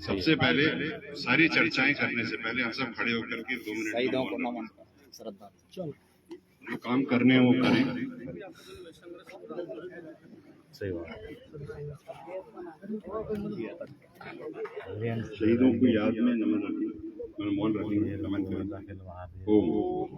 सबसे पहले सारी चर्चाएं करने से पहले हम सब खड़े होकर के 2 मिनट शहीदों को नमन श्रद्धा। जो काम करने हैं वो करें। सही बात। शहीदों को याद में नमन रखें, मौन रखेंगे, नमन करें। ओम।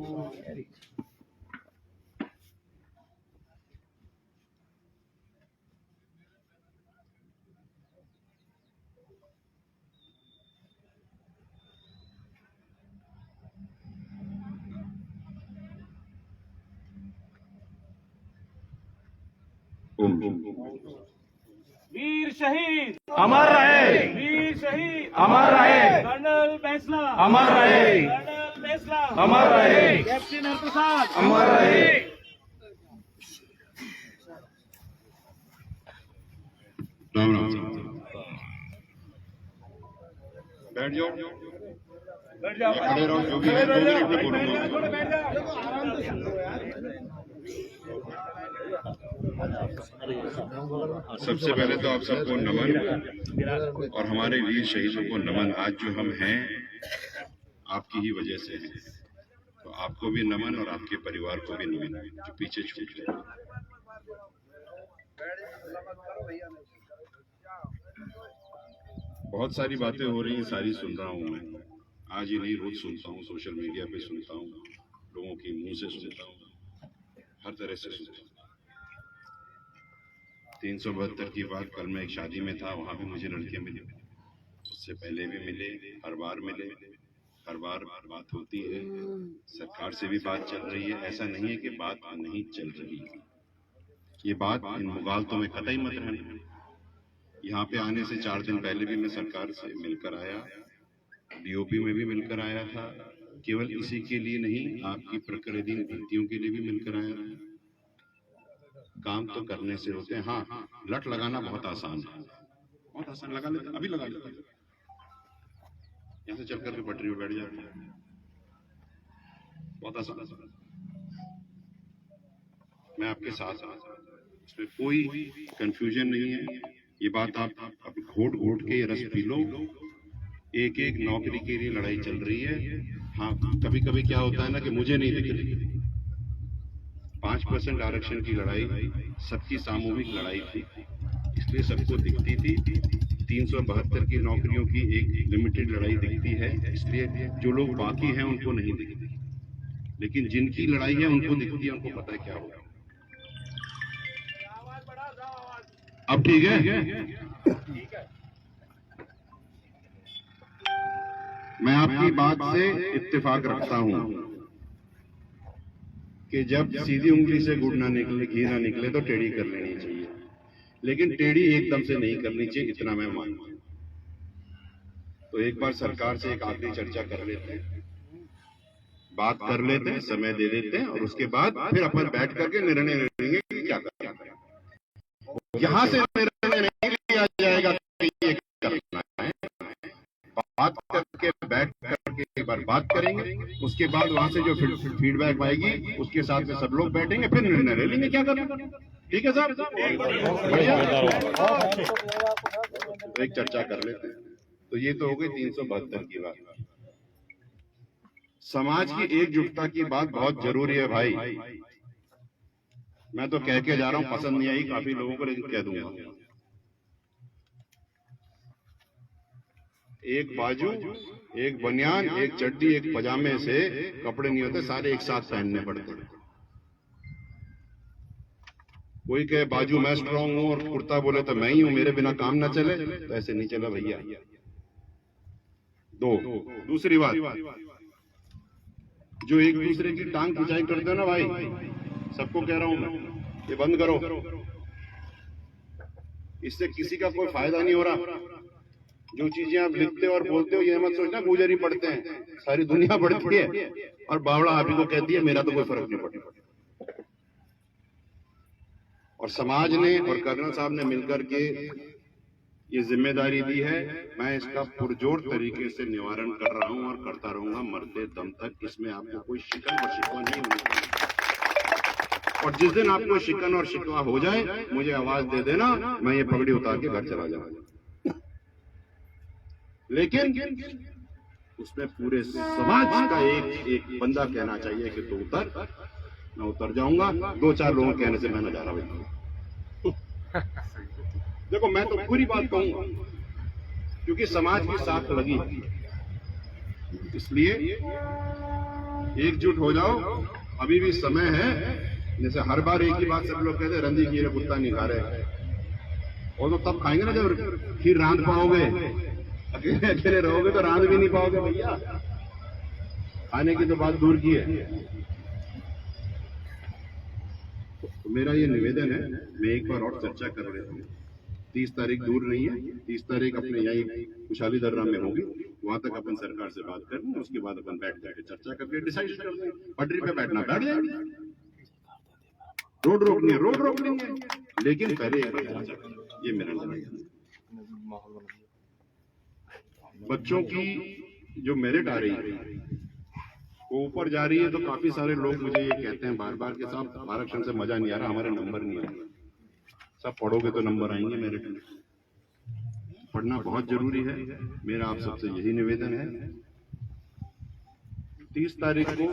वीर शहीद अमर रहे, वीर शहीद अमर रहे, कर्नल बैसला अमर रहे, कर्नल बैसला अमर रहे, कैप्टन हरप्रसाद अमर रहे। राम राम। बैठ जाओ, खड़े रहो, जो भी है 2 मिनट में बोलूंगा। सबसे पहले तो आप सबको नमन और हमारे वीर शहीदों को नमन। आज जो हम हैं आपकी ही वजह से हैं, तो आपको भी नमन और आपके परिवार को भी नमन जो पीछे छूट गए। बहुत सारी बातें हो रही हैं, सारी सुन रहा हूं मैं। आज ही नहीं, रोज सुनता हूँ, सोशल मीडिया पे सुनता हूँ, लोगों के मुंह से सुनता हूँ, हर तरह से सुनता हूँ। 372 की बात, कल मैं एक शादी में था, वहां भी मुझे लड़कियां मिली, उससे पहले भी मिले, हर बार मिले, हर बार बात होती है। सरकार से भी बात चल रही है, ऐसा नहीं है कि बात नहीं चल रही है। ये बात इन मुगालतों में कतई मत रहना। यहाँ पे आने से 4 दिन पहले भी मैं सरकार से मिलकर आया, डीओपी में भी मिलकर आया था। केवल इसी के लिए नहीं, आपकी प्रकृतिन भर्तियों के लिए भी मिलकर आया था। काम तो करने से होते हैं। हाँ, लट लगाना बहुत आसान है, बहुत आसान, लगा लेते, अभी लगा लेते, यहाँ से चल करके पटरी पर बैठ जाते हैं, बहुत आसान। मैं आपके साथ, इसमें कोई कंफ्यूजन नहीं है। ये बात आप घोट घोट के ये रस पी लो। एक एक नौकरी के लिए लड़ाई चल रही है। हाँ, कभी कभी क्या होता है ना कि मुझे नहीं दिख रही। 5% आरक्षण की लड़ाई सबकी सामूहिक लड़ाई थी, इसलिए सबको दिखती थी। 372 की नौकरियों की एक लिमिटेड लड़ाई दिखती है, इसलिए जो लोग बाकी हैं उनको नहीं दिखती, लेकिन जिनकी लड़ाई है उनको दिखती है, उनको पता है क्या होगा। अब ठीक है? मैं आपकी बात से इत्तेफाक रखता हूं कि जब सीधी उंगली से गुड़ ना निकले, घी ना निकले, तो टेढ़ी कर लेनी चाहिए, लेकिन टेढ़ी एकदम से नहीं करनी चाहिए, इतना मैं मानता हूं। तो एक बार सरकार से एक आखिरी चर्चा कर लेते हैं, बात कर लेते हैं, समय दे देते हैं, और उसके बाद फिर अपन बैठ करके निर्णय लेंगे कि क्या करना है। यहां से निर्णय नहीं लिया जाएगा कि ये करना है, बात करके बैठ करके एक बार बात करेंगे, उसके बाद वहां से जो फीडबैक आएगी उसके साथ में सब लोग बैठेंगे, फिर निर्णय ले लेंगे क्या करना। ठीक है साहब, बढ़िया। तो एक चर्चा कर लेते हैं। तो ये तो हो गई 372 की बात। समाज की एकजुटता की बात बहुत जरूरी है भाई। मैं तो कह के जा रहा हूं, पसंद नहीं आई काफी लोगों को, लेकिन कह दूंगा। एक बाजू, एक बनियान, एक चड्डी, एक पजामे से कपड़े नहीं होते, सारे एक साथ पहनने पड़ते। कोई कहे बाजू मैं स्ट्रांग हूं और कुर्ता बोले तो मैं ही हूं, मेरे बिना काम ना चले, तो ऐसे नहीं चला भैया। दूसरी बात, जो एक दूसरे की टांग खिंचाई करते हो ना भाई, सबको कह रहा हूं मैं, ये बंद करो। इससे किसी का कोई फायदा नहीं हो रहा। जो चीजें आप लिखते हो और बोलते हो, ये मत सोचना गुजर ही पड़ते हैं, सारी दुनिया पढ़ती है, और बावड़ा आप ही को कहती है, मेरा तो कोई फर्क नहीं पड़ता। और समाज ने और कर्नल साहब ने मिलकर के ये जिम्मेदारी दी है। मैं इसका पुरजोर तरीके से निवारण कर रहा हूं और करता रहूंगा मरते दम तक। इसमें आपको कोई शिकन और शिकवा नहीं होनी चाहिए, और जिस दिन आपको शिकन और शिकवा हो जाए, मुझे आवाज दे देना, मैं ये पगड़ी उतार के घर चला जाऊंगा। लेकिन उसमें पूरे समाज का एक बंदा कहना चाहिए कि तू उतर, मैं उतर जाऊंगा। 2-4 लोगों के कहने से मैं नजारा बैठूंगा। देखो, मैं तो पूरी बात कहूंगा क्योंकि समाज की साख लगी, इसलिए एकजुट हो जाओ, अभी भी समय है। जैसे हर बार एक ही बात सब लोग कहते हैं, रंदी खीर कुत्ता नहीं खा रहे, और तो तब खाएंगे ना जब खीर रांध पाओगे। अकेले अकेले रहोगे तो रांध भी नहीं पाओगे भैया। खाने की तो बात दूर की है। तो मेरा ये निवेदन है, मैं एक बार और चर्चा कर रहा हूँ। 30 तारीख दूर नहीं है, 30 तारीख अपने यही खुशहाली दर्रा में होगी, वहां तक अपन सरकार से बात कर लें, उसके बाद अपन बैठ जाके चर्चा करके डिसाइड कर लें। पटरी पे बैठना बैठ जाएंगे, रोड रोकनी है रोड रोक लेंगे, लेकिन पहले एक बार चर्चा करें। ये मेरा निवेदन है। बच्चों की जो मेरिट आ रही है वो ऊपर जा रही है, तो काफी सारे लोग मुझे ये कहते हैं बार बार के साहब आरक्षण से मजा नहीं आ रहा, हमारे नंबर नहीं आ रहा। सब पढ़ोगे तो नंबर आएंगे। मेरिट में पढ़ना बहुत जरूरी है। मेरा आप सबसे यही निवेदन है। 30 तारीख को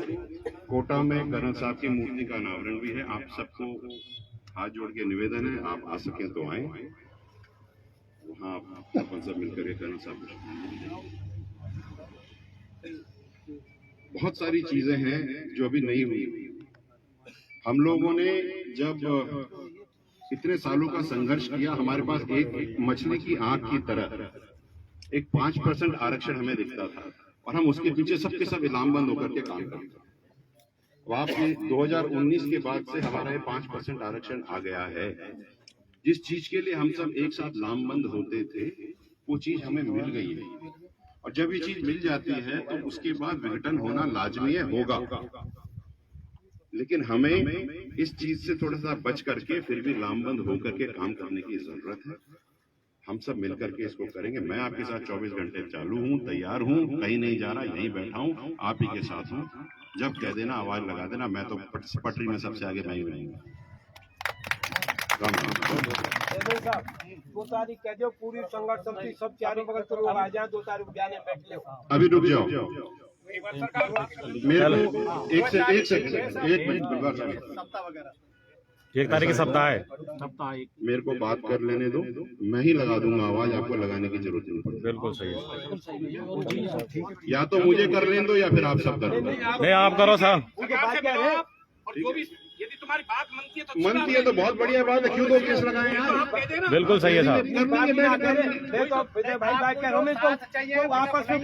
कोटा में कर्नल साहब की मूर्ति का अनावरण भी है। आप सबको हाथ जोड़ के निवेदन है, आप आ सकें तो आए, वहां अपन सब मिलकर के कर्नल साहब को। बहुत सारी चीजें हैं जो अभी नहीं हुई। हम लोगों ने जब इतने सालों का संघर्ष किया, हमारे पास एक मछली की आंख की तरह एक 5% आरक्षण हमें दिखता था, और हम उसके पीछे सबके सब इलामबंद होकर के काम करते थे। अब आपने 2019 के बाद से हमारा ये 5% आरक्षण आ गया है। जिस चीज के लिए हम सब एक साथ लामबंद होते थे, वो चीज हमें मिल गई है। और जब ये चीज मिल जाती है तो उसके बाद विघटन होना लाजमी है, होगा। लेकिन हमें इस चीज से थोड़ा सा बच करके फिर भी लामबंद होकर के काम करने की जरूरत है। हम सब मिलकर के इसको करेंगे। मैं आपके साथ 24 घंटे चालू हूँ, तैयार हूँ, कहीं नहीं जा रहा, यहीं बैठा हूँ, आप ही के साथ हूँ। जब कह देना आवाज लगा देना, मैं तो पटरी में सबसे आगे मैं ही रहूंगा। 2 तारीख कह दो, पूरी संघर्ष समिति सब चारों बगल से लोग आ जाए। 2 तारीख जाने बैठ लो। अभी रुक जाओ, मेरे को एक सेकंड 1 मिनट। 1 तारीख की सप्ताह है। मेरे को बात कर लेने दो, मैं ही लगा दूंगा आवाज, आपको लगाने की जरूरत नहीं पड़ेगी। बिल्कुल सही है। या तो मुझे कर लेने दो या फिर आप सब कर लो। नहीं, आप करो साहब। यदि तुम्हारी बात मनती है तो मनती है तो बहुत बढ़िया बात है, क्यों 2 केस लगाए यार? बिल्कुल सही है साहब। भाई आपस में